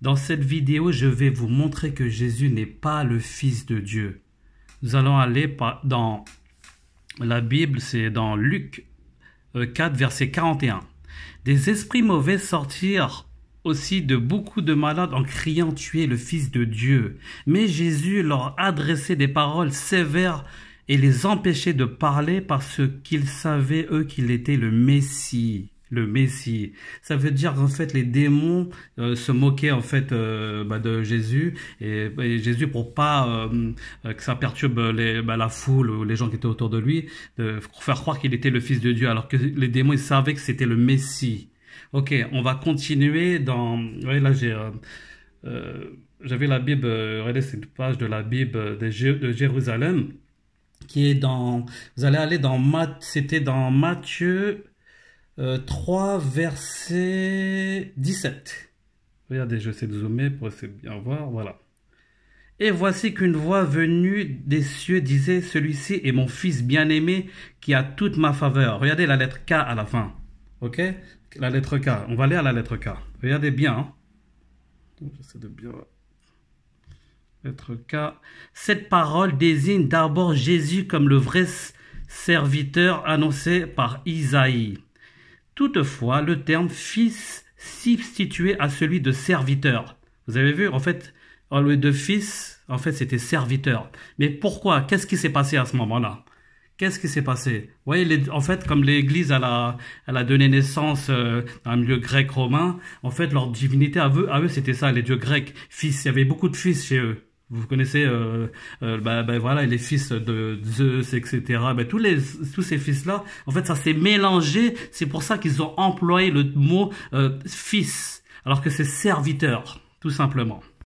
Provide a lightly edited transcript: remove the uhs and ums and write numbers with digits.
Dans cette vidéo, je vais vous montrer que Jésus n'est pas le Fils de Dieu. Nous allons aller dans la Bible, c'est dans Luc 4, verset 41. Des esprits mauvais sortirent aussi de beaucoup de malades en criant « Tu es le Fils de Dieu ». Mais Jésus leur adressait des paroles sévères et les empêchait de parler parce qu'ils savaient, eux, qu'il était le Messie. Le Messie. Ça veut dire en fait les démons se moquaient en fait de Jésus et Jésus pour pas que ça perturbe la foule ou les gens qui étaient autour de lui, de faire croire qu'il était le Fils de Dieu alors que les démons ils savaient que c'était le Messie. Ok, on va continuer dans. Oui, là j'avais la Bible. Regardez, c'est une page de la Bible de Jérusalem qui est dans. Vous allez aller dans c'était dans Matthieu 3, verset 17. Regardez, je sais de zoomer pour essayer de bien voir. Voilà. Et voici qu'une voix venue des cieux disait, celui-ci est mon fils bien-aimé qui a toute ma faveur. Regardez la lettre K à la fin. Ok? La lettre K. On va aller à la lettre K. Regardez bien. Hein? J'essaie de bien. Lettre K. Cette parole désigne d'abord Jésus comme le vrai serviteur annoncé par Isaïe. Toutefois, le terme fils substituait à celui de serviteur. Vous avez vu, en fait, au lieu de fils, en fait, c'était serviteur. Mais pourquoi? Qu'est-ce qui s'est passé à ce moment-là? Qu'est-ce qui s'est passé? Vous voyez, en fait, comme l'Église, elle a donné naissance dans un milieu grec-romain, en fait, leur divinité, à eux c'était ça, les dieux grecs. Fils, il y avait beaucoup de fils chez eux. Vous connaissez, voilà, les fils de Zeus, etc. Tous ces fils-là, en fait, ça s'est mélangé. C'est pour ça qu'ils ont employé le mot fils, alors que c'est serviteur, tout simplement.